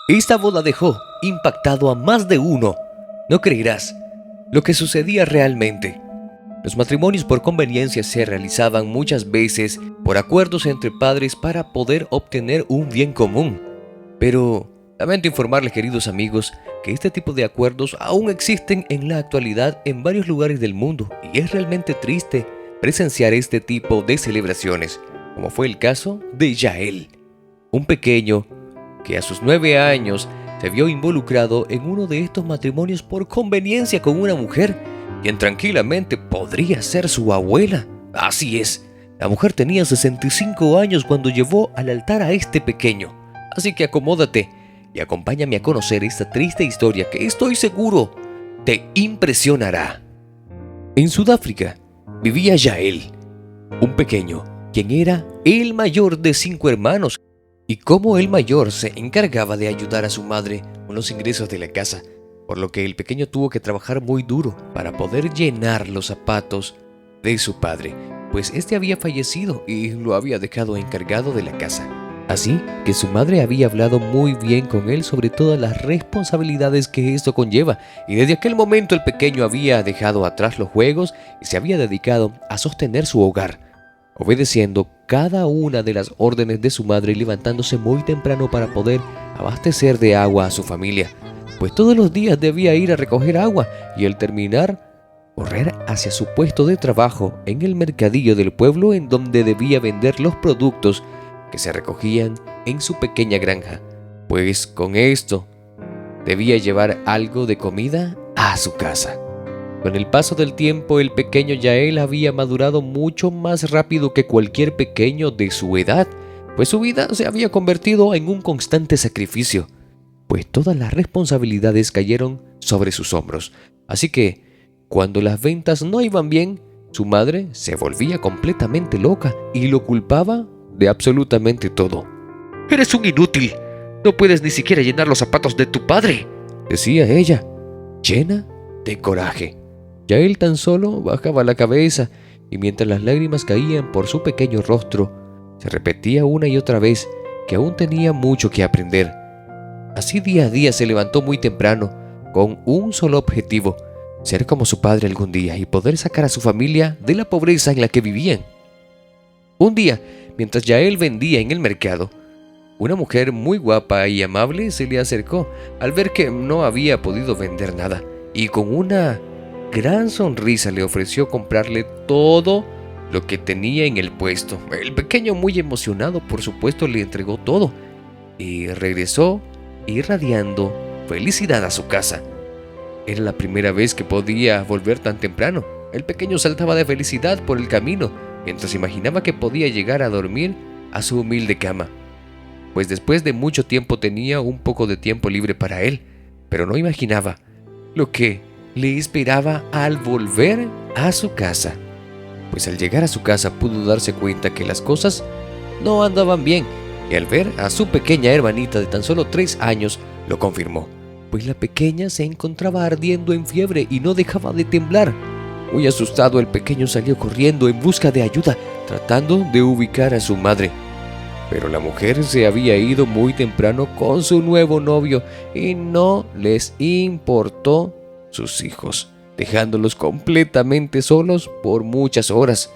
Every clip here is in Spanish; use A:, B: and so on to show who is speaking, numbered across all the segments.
A: Esta boda dejó impactado a más de uno. No creerás lo que sucedía realmente. Los matrimonios por conveniencia se realizaban muchas veces por acuerdos entre padres para poder obtener un bien común. Pero lamento informarles, queridos amigos, que este tipo de acuerdos aún existen en la actualidad en varios lugares del mundo y es realmente triste presenciar este tipo de celebraciones, como fue el caso de Yael, un pequeño que a sus 9 años se vio involucrado en uno de estos matrimonios por conveniencia con una mujer, quien tranquilamente podría ser su abuela. Así es, la mujer tenía 65 años cuando llevó al altar a este pequeño. Así que acomódate y acompáñame a conocer esta triste historia que estoy seguro te impresionará. En Sudáfrica vivía Yael, un pequeño, quien era el mayor de 5 hermanos. Y como el mayor se encargaba de ayudar a su madre con los ingresos de la casa, por lo que el pequeño tuvo que trabajar muy duro para poder llenar los zapatos de su padre, pues este había fallecido y lo había dejado encargado de la casa. Así que su madre había hablado muy bien con él sobre todas las responsabilidades que esto conlleva, y desde aquel momento el pequeño había dejado atrás los juegos y se había dedicado a sostener su hogar, obedeciendo cada una de las órdenes de su madre y levantándose muy temprano para poder abastecer de agua a su familia, pues todos los días debía ir a recoger agua y al terminar, correr hacia su puesto de trabajo en el mercadillo del pueblo, en donde debía vender los productos que se recogían en su pequeña granja, pues con esto debía llevar algo de comida a su casa. Con el paso del tiempo, el pequeño Yael había madurado mucho más rápido que cualquier pequeño de su edad, pues su vida se había convertido en un constante sacrificio, pues todas las responsabilidades cayeron sobre sus hombros. Así que, cuando las ventas no iban bien, su madre se volvía completamente loca y lo culpaba de absolutamente todo. «Eres un inútil, no puedes ni siquiera llenar los zapatos de tu padre», decía ella, llena de coraje. Yael tan solo bajaba la cabeza y mientras las lágrimas caían por su pequeño rostro, se repetía una y otra vez que aún tenía mucho que aprender. Así día a día se levantó muy temprano, con un solo objetivo: ser como su padre algún día y poder sacar a su familia de la pobreza en la que vivían. Un día, mientras Yael vendía en el mercado, una mujer muy guapa y amable se le acercó al ver que no había podido vender nada, y con una gran sonrisa le ofreció comprarle todo lo que tenía en el puesto. El pequeño, muy emocionado, por supuesto, le entregó todo y regresó irradiando felicidad a su casa. Era la primera vez que podía volver tan temprano. El pequeño saltaba de felicidad por el camino mientras imaginaba que podía llegar a dormir a su humilde cama, pues después de mucho tiempo tenía un poco de tiempo libre para él, pero no imaginaba lo que le esperaba al volver a su casa, pues al llegar a su casa pudo darse cuenta que las cosas no andaban bien, y al ver a su pequeña hermanita de tan solo 3 años lo confirmó, pues la pequeña se encontraba ardiendo en fiebre y no dejaba de temblar. Muy asustado, el pequeño salió corriendo en busca de ayuda, tratando de ubicar a su madre, pero la mujer se había ido muy temprano con su nuevo novio y no les importó sus hijos, dejándolos completamente solos por muchas horas.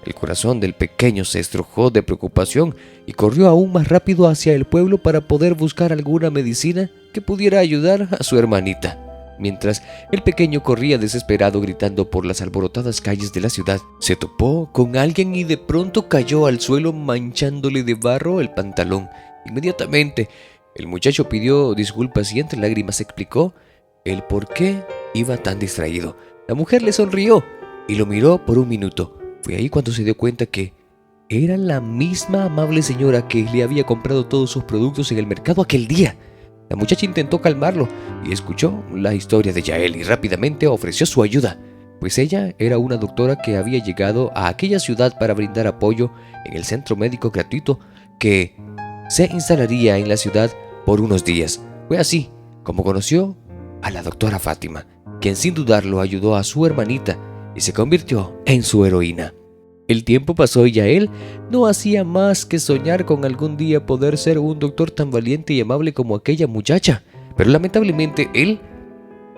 A: El corazón del pequeño se estrujó de preocupación y corrió aún más rápido hacia el pueblo para poder buscar alguna medicina que pudiera ayudar a su hermanita. Mientras el pequeño corría desesperado gritando por las alborotadas calles de la ciudad, se topó con alguien y de pronto cayó al suelo manchándole de barro el pantalón. Inmediatamente el muchacho pidió disculpas y entre lágrimas explicó el por qué iba tan distraído. La mujer le sonrió y lo miró por un minuto. Fue ahí cuando se dio cuenta que era la misma amable señora que le había comprado todos sus productos en el mercado aquel día. La muchacha intentó calmarlo y escuchó la historia de Yael y rápidamente ofreció su ayuda, pues ella era una doctora que había llegado a aquella ciudad para brindar apoyo en el centro médico gratuito que se instalaría en la ciudad por unos días. Fue así como conoció a la doctora Fátima, quien sin dudarlo ayudó a su hermanita y se convirtió en su heroína. El tiempo pasó y Yael no hacía más que soñar con algún día poder ser un doctor tan valiente y amable como aquella muchacha. Pero lamentablemente él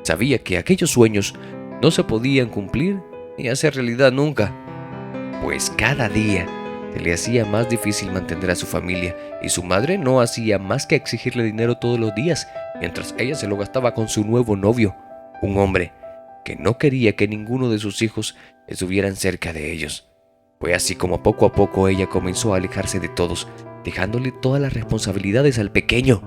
A: sabía que aquellos sueños no se podían cumplir ni hacer realidad nunca, pues cada día se le hacía más difícil mantener a su familia y su madre no hacía más que exigirle dinero todos los días, mientras ella se lo gastaba con su nuevo novio, un hombre que no quería que ninguno de sus hijos estuvieran cerca de ellos. Fue así como poco a poco ella comenzó a alejarse de todos, dejándole todas las responsabilidades al pequeño.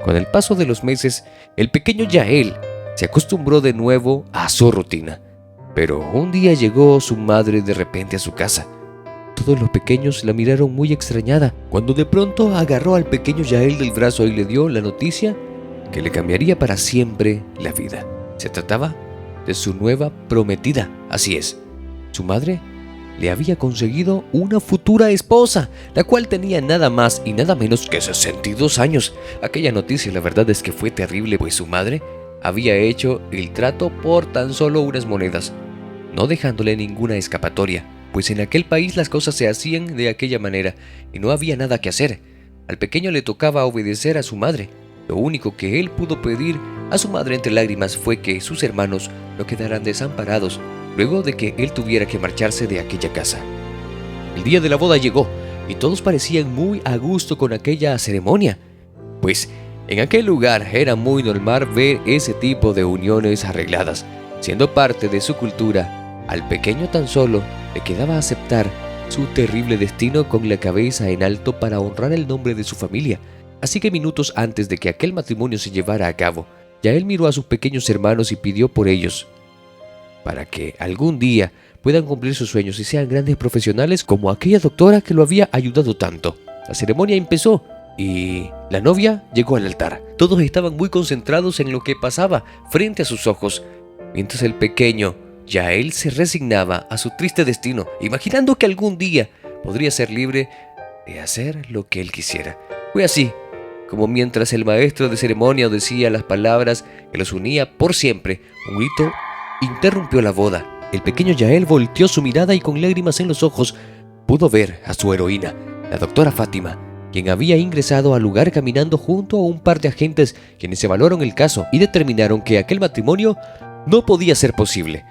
A: Con el paso de los meses, el pequeño Yael se acostumbró de nuevo a su rutina. Pero un día llegó su madre de repente a su casa. Todos los pequeños la miraron muy extrañada, cuando de pronto agarró al pequeño Yael del brazo y le dio la noticia que le cambiaría para siempre la vida. Se trataba de su nueva prometida, así es. Su madre le había conseguido una futura esposa, la cual tenía nada más y nada menos que 62 años. Aquella noticia, la verdad es que fue terrible, pues su madre había hecho el trato por tan solo unas monedas, no dejándole ninguna escapatoria, pues en aquel país las cosas se hacían de aquella manera y no había nada que hacer. Al pequeño le tocaba obedecer a su madre. Lo único que él pudo pedir a su madre entre lágrimas fue que sus hermanos no quedaran desamparados luego de que él tuviera que marcharse de aquella casa. El día de la boda llegó y todos parecían muy a gusto con aquella ceremonia, pues en aquel lugar era muy normal ver ese tipo de uniones arregladas. Siendo parte de su cultura, al pequeño tan solo le quedaba aceptar su terrible destino con la cabeza en alto para honrar el nombre de su familia. Así que minutos antes de que aquel matrimonio se llevara a cabo, Yael miró a sus pequeños hermanos y pidió por ellos, para que algún día puedan cumplir sus sueños y sean grandes profesionales como aquella doctora que lo había ayudado tanto. La ceremonia empezó y la novia llegó al altar. Todos estaban muy concentrados en lo que pasaba frente a sus ojos, mientras el pequeño Yael se resignaba a su triste destino, imaginando que algún día podría ser libre de hacer lo que él quisiera. Fue así como mientras el maestro de ceremonia decía las palabras que los unía por siempre, un grito interrumpió la boda. El pequeño Yael volteó su mirada y con lágrimas en los ojos pudo ver a su heroína, la doctora Fátima, quien había ingresado al lugar caminando junto a un par de agentes quienes evaluaron el caso y determinaron que aquel matrimonio no podía ser posible.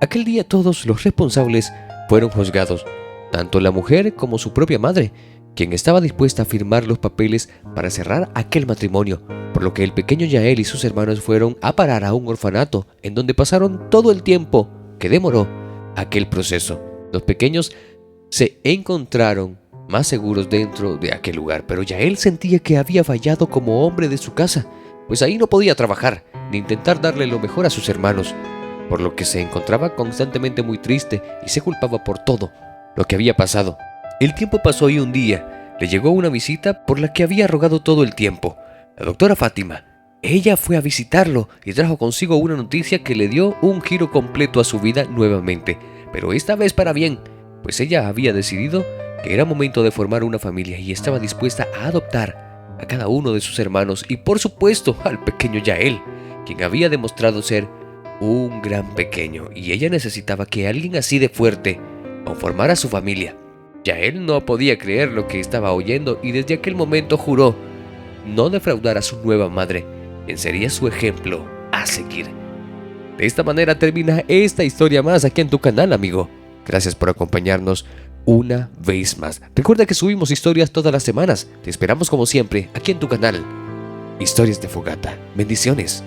A: Aquel día todos los responsables fueron juzgados, tanto la mujer como su propia madre, quien estaba dispuesta a firmar los papeles para cerrar aquel matrimonio, por lo que el pequeño Yael y sus hermanos fueron a parar a un orfanato en donde pasaron todo el tiempo que demoró aquel proceso. Los pequeños se encontraron más seguros dentro de aquel lugar, pero Yael sentía que había fallado como hombre de su casa, pues ahí no podía trabajar ni intentar darle lo mejor a sus hermanos, por lo que se encontraba constantemente muy triste y se culpaba por todo lo que había pasado. El tiempo pasó y un día le llegó una visita por la que había rogado todo el tiempo. La doctora Fátima. Ella fue a visitarlo y trajo consigo una noticia que le dio un giro completo a su vida nuevamente, pero esta vez para bien, pues ella había decidido que era momento de formar una familia y estaba dispuesta a adoptar a cada uno de sus hermanos y por supuesto al pequeño Yael, quien había demostrado ser un gran pequeño, y ella necesitaba que alguien así de fuerte conformara su familia. Yael no podía creer lo que estaba oyendo y desde aquel momento juró no defraudar a su nueva madre, quien sería su ejemplo a seguir. De esta manera termina esta historia más aquí en tu canal, amigo. Gracias por acompañarnos una vez más. Recuerda que subimos historias todas las semanas. Te esperamos como siempre aquí en tu canal. Historias de Fogata. Bendiciones.